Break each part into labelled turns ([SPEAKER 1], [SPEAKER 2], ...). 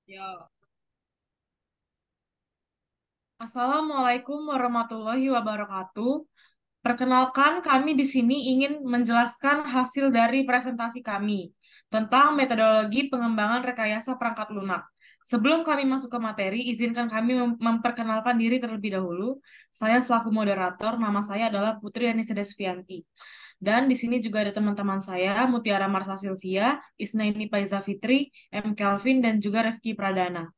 [SPEAKER 1] Ya. Assalamualaikum warahmatullahi wabarakatuh. Perkenalkan, kami di sini ingin menjelaskan hasil dari presentasi kami tentang metodologi pengembangan rekayasa perangkat lunak. Sebelum kami masuk ke materi, izinkan kami memperkenalkan diri terlebih dahulu. Saya selaku moderator, nama saya adalah Putri Anissa Desvianti. Dan di sini juga ada teman-teman saya, Mutiara Marsa Silvia, Isnaini Faiza Fitri, M. Kelvin, dan juga Refki Pradana.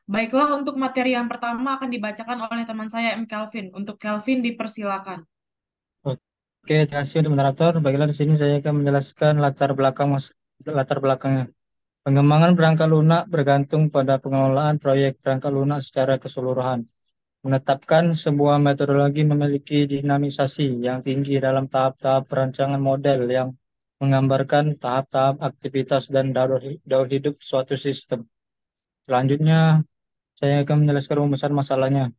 [SPEAKER 1] Baiklah, untuk materi yang pertama akan dibacakan oleh teman saya M. Kelvin. Untuk Kelvin dipersilakan.
[SPEAKER 2] Oke, terima kasih untuk moderator. Baiklah, di sini saya akan menjelaskan latar belakangnya. Pengembangan perangkat lunak bergantung pada pengelolaan proyek perangkat lunak secara keseluruhan. Menetapkan sebuah metodologi memiliki dinamisasi yang tinggi dalam tahap-tahap perancangan model yang menggambarkan tahap-tahap aktivitas dan daur hidup suatu sistem. Selanjutnya, saya akan menjelaskan rumusan masalahnya.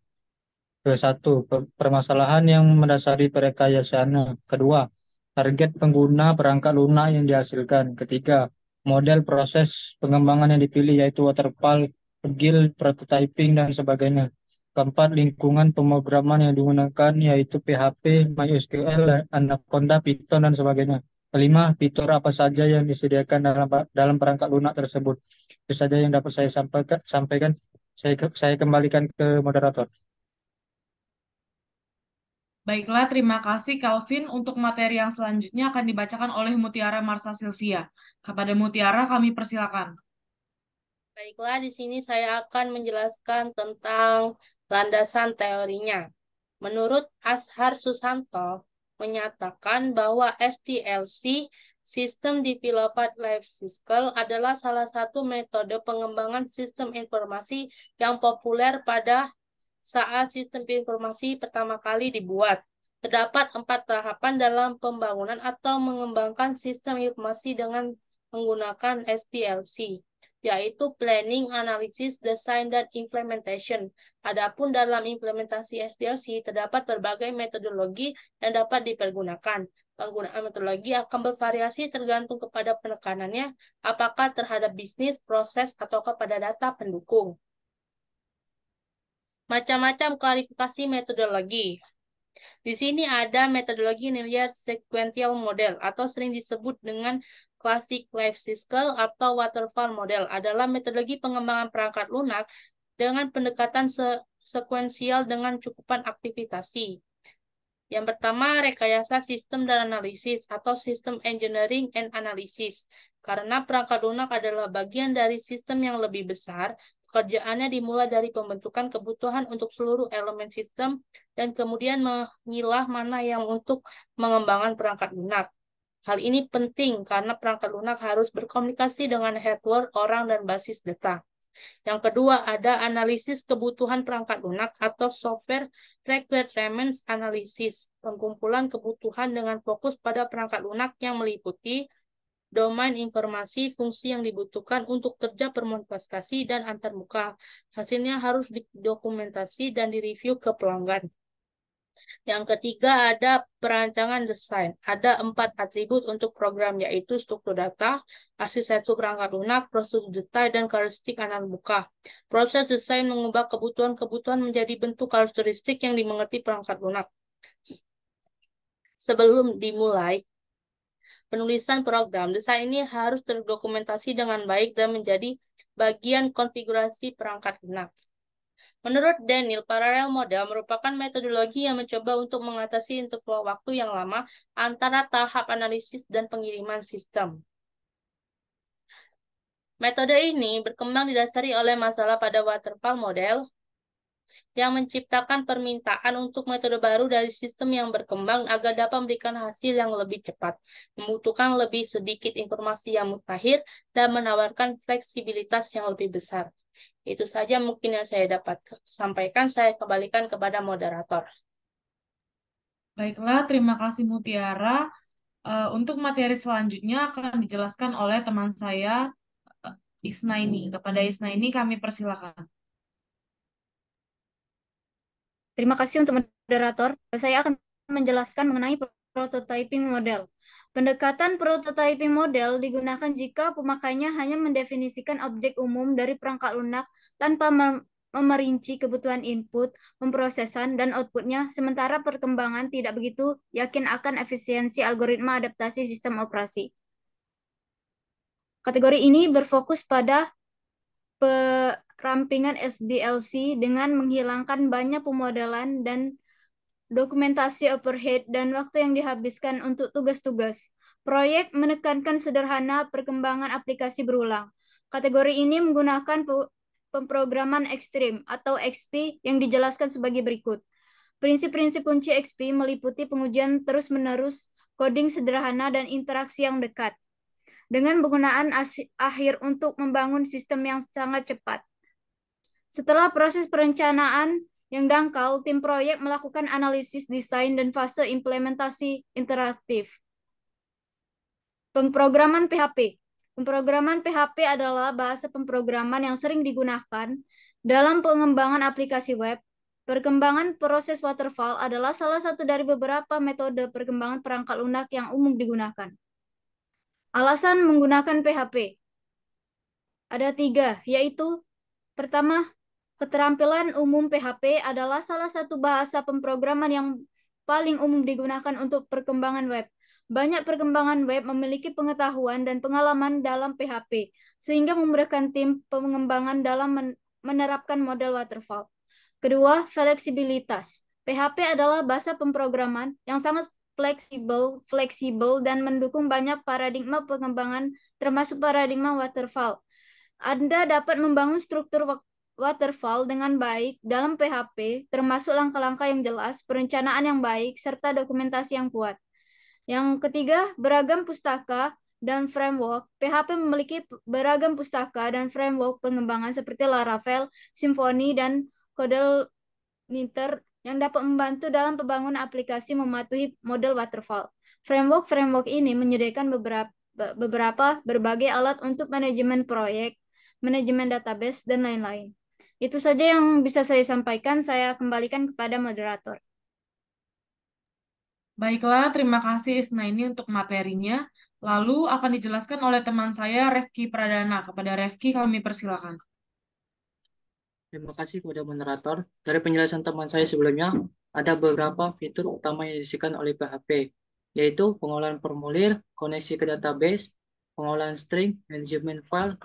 [SPEAKER 2] Satu, permasalahan yang mendasari perekayasaannya. Kedua, target pengguna perangkat lunak yang dihasilkan. Ketiga, model proses pengembangan yang dipilih yaitu waterfall, agile, prototyping, dan sebagainya. Keempat, lingkungan pemrograman yang digunakan yaitu PHP, MySQL, Anaconda, Python, dan sebagainya. Kelima, fitur apa saja yang disediakan dalam perangkat lunak tersebut. Itu saja yang dapat saya sampaikan. Saya kembalikan ke moderator.
[SPEAKER 1] Baiklah, terima kasih Kelvin. Untuk materi yang selanjutnya akan dibacakan oleh Mutiara Marsa Silvia. Kepada Mutiara kami persilakan.
[SPEAKER 3] Baiklah, di sini saya akan menjelaskan tentang landasan teorinya. Menurut Ashar Susanto, menyatakan bahwa SDLC, System Developed Life Cycle, adalah salah satu metode pengembangan sistem informasi yang populer pada saat sistem informasi pertama kali dibuat. Terdapat 4 tahapan dalam pembangunan atau mengembangkan sistem informasi dengan menggunakan SDLC, yaitu planning, analysis, design, dan implementation. Adapun dalam implementasi SDLC terdapat berbagai metodologi yang dapat dipergunakan. Penggunaan metodologi akan bervariasi tergantung kepada penekanannya, apakah terhadap bisnis, proses, atau kepada data pendukung. Macam-macam klarifikasi metodologi. Di sini ada metodologi linear sequential model atau sering disebut dengan classic life cycle atau waterfall model, adalah metodologi pengembangan perangkat lunak dengan pendekatan sekuensial dengan cukupan aktivitasi. Yang pertama, rekayasa sistem dan analisis atau sistem engineering and analysis. Karena perangkat lunak adalah bagian dari sistem yang lebih besar, pekerjaannya dimulai dari pembentukan kebutuhan untuk seluruh elemen sistem dan kemudian memilah mana yang untuk mengembangkan perangkat lunak. Hal ini penting karena perangkat lunak harus berkomunikasi dengan hardware, orang, dan basis data. Yang kedua, ada analisis kebutuhan perangkat lunak atau software requirements analysis, pengumpulan kebutuhan dengan fokus pada perangkat lunak yang meliputi domain informasi, fungsi yang dibutuhkan untuk kerja permodifikasi dan antarmuka. Hasilnya harus didokumentasi dan direview ke pelanggan. Yang ketiga ada perancangan desain. Ada 4 atribut untuk program, yaitu struktur data, arsitektur perangkat lunak, prosedur detail, dan karakteristik antarmuka. Proses desain mengubah kebutuhan-kebutuhan menjadi bentuk karakteristik yang dimengerti perangkat lunak. Sebelum dimulai penulisan program, desain ini harus terdokumentasi dengan baik dan menjadi bagian konfigurasi perangkat lunak. Menurut Daniel, parallel model merupakan metodologi yang mencoba untuk mengatasi interval waktu yang lama antara tahap analisis dan pengiriman sistem. Metode ini berkembang didasari oleh masalah pada waterfall model yang menciptakan permintaan untuk metode baru dari sistem yang berkembang agar dapat memberikan hasil yang lebih cepat, membutuhkan lebih sedikit informasi yang mutakhir, dan menawarkan fleksibilitas yang lebih besar. Itu saja mungkin yang saya dapat sampaikan. Saya kembalikan kepada moderator.
[SPEAKER 1] Baiklah, terima kasih Mutiara. Untuk materi selanjutnya akan dijelaskan oleh teman saya Isnaini. Kepada Isnaini kami persilakan.
[SPEAKER 4] Terima kasih untuk moderator. Saya akan menjelaskan mengenai prototyping model. Pendekatan prototyping model digunakan jika pemakainya hanya mendefinisikan objek umum dari perangkat lunak tanpa memerinci kebutuhan input, pemrosesan, dan outputnya, sementara perkembangan tidak begitu yakin akan efisiensi algoritma adaptasi sistem operasi. Kategori ini berfokus pada perampingan SDLC dengan menghilangkan banyak pemodelan dan dokumentasi overhead dan waktu yang dihabiskan untuk tugas-tugas. Proyek menekankan sederhana perkembangan aplikasi berulang. Kategori ini menggunakan pemrograman ekstrim atau XP yang dijelaskan sebagai berikut. Prinsip-prinsip kunci XP meliputi pengujian terus-menerus, coding sederhana, dan interaksi yang dekat, dengan penggunaan akhir untuk membangun sistem yang sangat cepat. Setelah proses perencanaan yang dangkal, tim proyek melakukan analisis desain dan fase implementasi interaktif. Pemrograman PHP. Pemrograman PHP adalah bahasa pemrograman yang sering digunakan dalam pengembangan aplikasi web. Perkembangan proses waterfall adalah salah satu dari beberapa metode perkembangan perangkat lunak yang umum digunakan. Alasan menggunakan PHP ada 3, yaitu pertama, keterampilan umum PHP adalah salah satu bahasa pemrograman yang paling umum digunakan untuk perkembangan web. Banyak perkembangan web memiliki pengetahuan dan pengalaman dalam PHP, sehingga memudahkan tim pengembangan dalam menerapkan model waterfall. Kedua, fleksibilitas. PHP adalah bahasa pemrograman yang sangat fleksibel dan mendukung banyak paradigma pengembangan, termasuk paradigma waterfall. Anda dapat membangun struktur waterfall dengan baik dalam PHP, termasuk langkah-langkah yang jelas, perencanaan yang baik, serta dokumentasi yang kuat. Yang ketiga, beragam pustaka dan framework. PHP memiliki beragam pustaka dan framework pengembangan seperti Laravel, Symfony, dan CodeLinter yang dapat membantu dalam pembangunan aplikasi mematuhi model waterfall. Framework ini menyediakan beberapa berbagai alat untuk manajemen proyek, manajemen database, dan lain-lain. Itu saja yang bisa saya sampaikan. Saya kembalikan kepada moderator.
[SPEAKER 1] Baiklah, terima kasih Isnaini untuk materinya. Lalu akan dijelaskan oleh teman saya, Refki Pradana. Kepada Refki, kami persilakan.
[SPEAKER 2] Terima kasih kepada moderator. Dari penjelasan teman saya sebelumnya, ada beberapa fitur utama yang disediakan oleh PHP, yaitu pengolahan formulir, koneksi ke database, pengolahan string, manajemen file,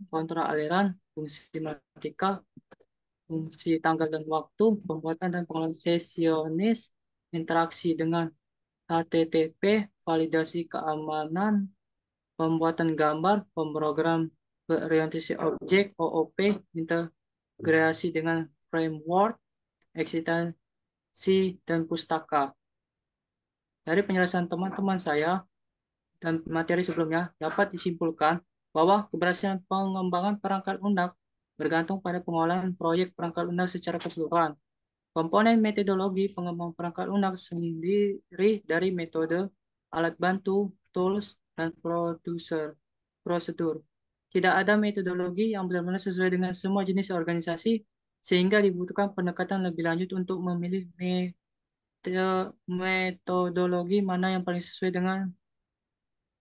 [SPEAKER 2] kontrol aliran, fungsi matematika, fungsi tanggal dan waktu, pembuatan dan pengolahan sesionis, interaksi dengan HTTP, validasi keamanan, pembuatan gambar, pemrogram berorientasi objek, OOP, integrasi dengan framework, eksistensi, dan pustaka. Dari penjelasan teman-teman saya dan materi sebelumnya, dapat disimpulkan bahwa keberhasilan pengembangan perangkat lunak bergantung pada pengolahan proyek perangkat lunak secara keseluruhan. Komponen metodologi pengembang perangkat lunak sendiri dari metode, alat bantu, tools, dan prosedur. Tidak ada metodologi yang benar-benar sesuai dengan semua jenis organisasi, sehingga dibutuhkan pendekatan lebih lanjut untuk memilih metodologi mana yang paling sesuai dengan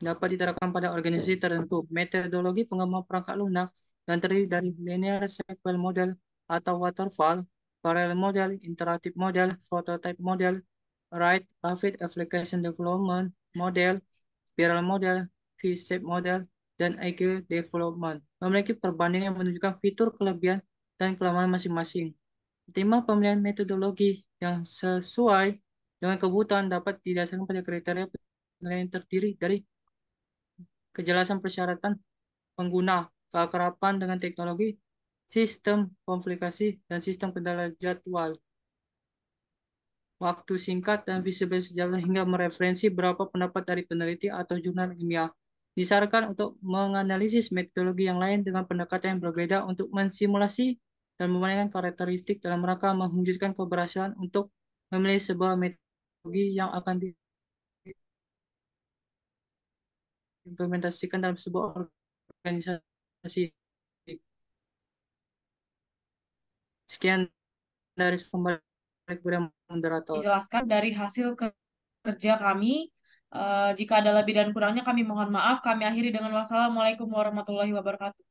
[SPEAKER 2] dapat diterapkan pada organisasi tertentu. Metodologi pengembang perangkat lunak yang terdiri dari linear sequential model atau waterfall, parallel model, interactive model, prototype model, rapid application development model, spiral model, V-shape model, dan agile development. Memiliki perbandingan yang menunjukkan fitur kelebihan dan kelemahan masing-masing. Ketimbang pemilihan metodologi yang sesuai dengan kebutuhan dapat didasarkan pada kriteria penilaian yang terdiri dari kejelasan persyaratan pengguna, keakraban dengan teknologi, sistem komplikasi, dan sistem kendala jadwal. Waktu singkat dan visibilitas sejarah hingga mereferensi beberapa pendapat dari peneliti atau jurnal ilmiah. Disarankan untuk menganalisis metodologi yang lain dengan pendekatan yang berbeda untuk mensimulasi dan membandingkan karakteristik dalam rangka mewujudkan keberhasilan untuk memilih sebuah metodologi yang akan diimplementasikan dalam sebuah organisasi. Sekian dari pembalik kepada moderator.
[SPEAKER 1] Dijelaskan dari hasil kerja kami. Jika ada lebih dan kurangnya kami mohon maaf. Kami akhiri dengan wassalamualaikum warahmatullahi wabarakatuh.